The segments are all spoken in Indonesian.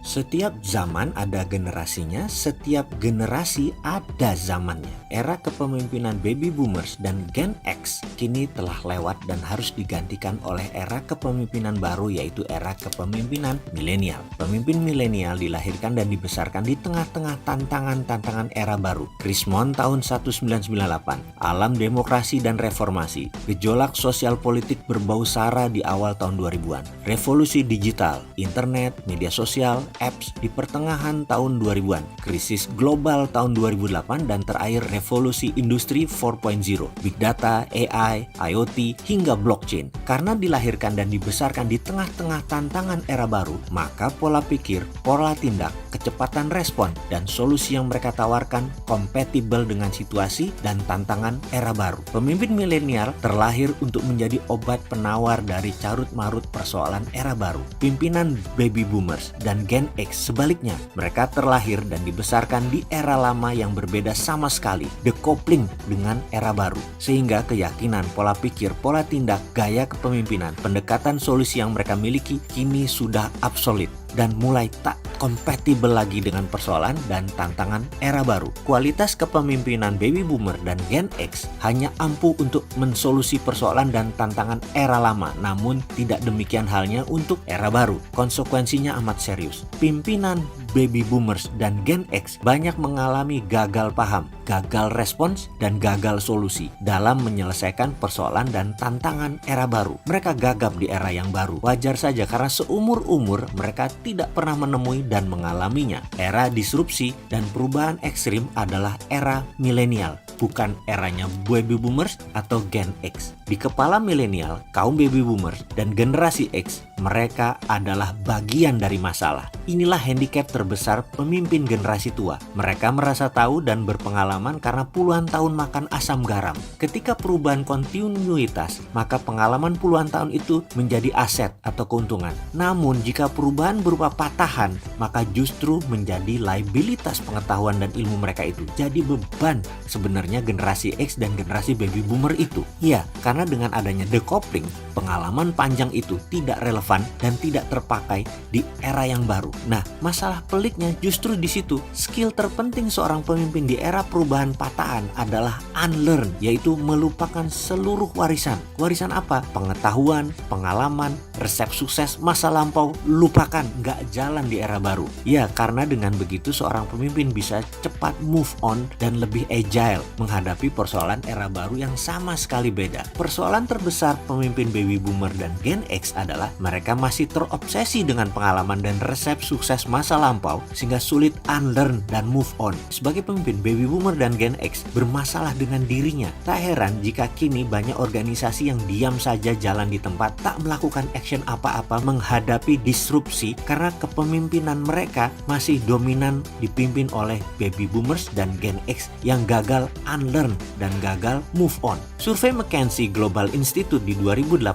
Setiap zaman ada generasinya, setiap generasi ada zamannya. Era kepemimpinan baby boomers dan Gen X kini telah lewat dan harus digantikan oleh era kepemimpinan baru, yaitu era kepemimpinan milenial. Pemimpin milenial dilahirkan dan dibesarkan di tengah-tengah tantangan-tantangan era baru. Krismon tahun 1998, alam demokrasi dan reformasi, gejolak sosial politik berbau sara di awal tahun 2000-an, revolusi digital, internet, media sosial, apps di pertengahan tahun 2000-an, krisis global tahun 2008, dan terakhir revolusi industri 4.0, big data, AI, IoT, hingga blockchain. Karena dilahirkan dan dibesarkan di tengah-tengah tantangan era baru, maka pola pikir, pola tindak, kecepatan respon, dan solusi yang mereka tawarkan kompatibel dengan situasi dan tantangan era baru. Pemimpin milenial terlahir untuk menjadi obat penawar dari carut-marut persoalan era baru. Pimpinan baby boomers dan Gen X sebaliknya, mereka terlahir dan dibesarkan di era lama yang berbeda sama sekali, decoupling dengan era baru. Sehingga keyakinan, pola pikir, pola tindak, gaya kepemimpinan, pendekatan solusi yang mereka miliki kini sudah obsolete dan mulai tak kompatibel lagi dengan persoalan dan tantangan era baru. Kualitas kepemimpinan baby boomer dan Gen X hanya ampuh untuk mensolusi persoalan dan tantangan era lama, namun tidak demikian halnya untuk era baru. Konsekuensinya amat serius. Pimpinan baby boomers dan Gen X banyak mengalami gagal paham, gagal respons, dan gagal solusi dalam menyelesaikan persoalan dan tantangan era baru. Mereka gagap di era yang baru. Wajar saja karena seumur-umur mereka tidak pernah menemui dan mengalaminya. Era disrupsi dan perubahan ekstrim adalah era milenial, bukan eranya baby boomers atau Gen X. Di kepala milenial, kaum baby boomers dan generasi X, mereka adalah bagian dari masalah. Inilah handicap terbesar pemimpin generasi tua. Mereka merasa tahu dan berpengalaman karena puluhan tahun makan asam garam. Ketika perubahan kontinuitas, maka pengalaman puluhan tahun itu menjadi aset atau keuntungan. Namun jika perubahan berupa patahan, maka justru menjadi liabilitas pengetahuan dan ilmu mereka itu. Jadi beban sebenarnya generasi X dan generasi baby boomer itu. Ya, karena dengan adanya decoupling, pengalaman panjang itu tidak relevan dan tidak terpakai di era yang baru. Nah, masalah peliknya justru di situ. Skill terpenting seorang pemimpin di era perubahan patahan adalah unlearn, yaitu melupakan seluruh warisan. Warisan apa? Pengetahuan, pengalaman, resep sukses masa lampau, lupakan, nggak jalan di era baru. Ya, karena dengan begitu seorang pemimpin bisa cepat move on dan lebih agile menghadapi persoalan era baru yang sama sekali beda. Persoalan terbesar pemimpin baby boomer dan Gen X adalah mereka masih terobsesi dengan pengalaman dan resep sukses masa lampau sehingga sulit unlearn dan move on. Sebagai pemimpin, baby boomer dan Gen X bermasalah dengan dirinya. Tak heran jika kini banyak organisasi yang diam saja jalan di tempat, tak melakukan action apa-apa menghadapi disrupsi karena kepemimpinan mereka masih dominan dipimpin oleh baby boomers dan Gen X yang gagal unlearn dan gagal move on. Survei McKinsey Global Institute di 2018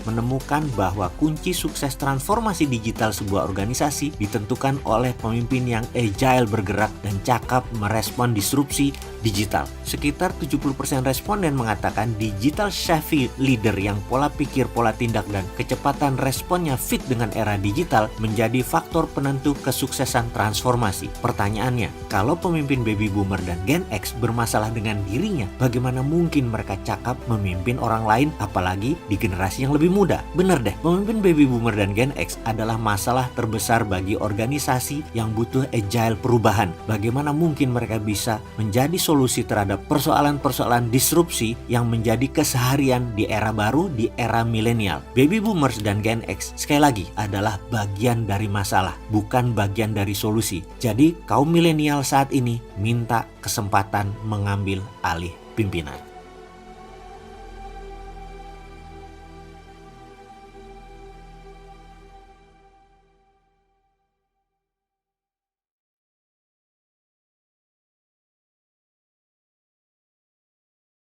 menemukan bahwa kunci sukses transformasi digital sebuah organisasi ditentukan oleh pemimpin yang agile bergerak dan cakap merespon disrupsi digital. Sekitar 70% responden mengatakan digital savvy leader yang pola pikir, pola tindak, dan kecepatan responnya fit dengan era digital menjadi faktor penentu kesuksesan transformasi. Pertanyaannya, kalau pemimpin baby boomer dan Gen X bermasalah dengan dirinya, bagaimana mungkin mereka cakap memimpin orang lain, apalagi di generasi yang lebih muda? Bener deh, pemimpin baby boomer dan Gen X adalah masalah terbesar bagi organisasi yang butuh agile perubahan. Bagaimana mungkin mereka bisa menjadi solusi terhadap persoalan-persoalan disrupsi yang menjadi keseharian di era baru, di era milenial? Baby boomers dan Gen X sekali lagi adalah bagian dari masalah, bukan bagian dari solusi. Jadi kaum milenial saat ini minta kesempatan mengambil alih pimpinan.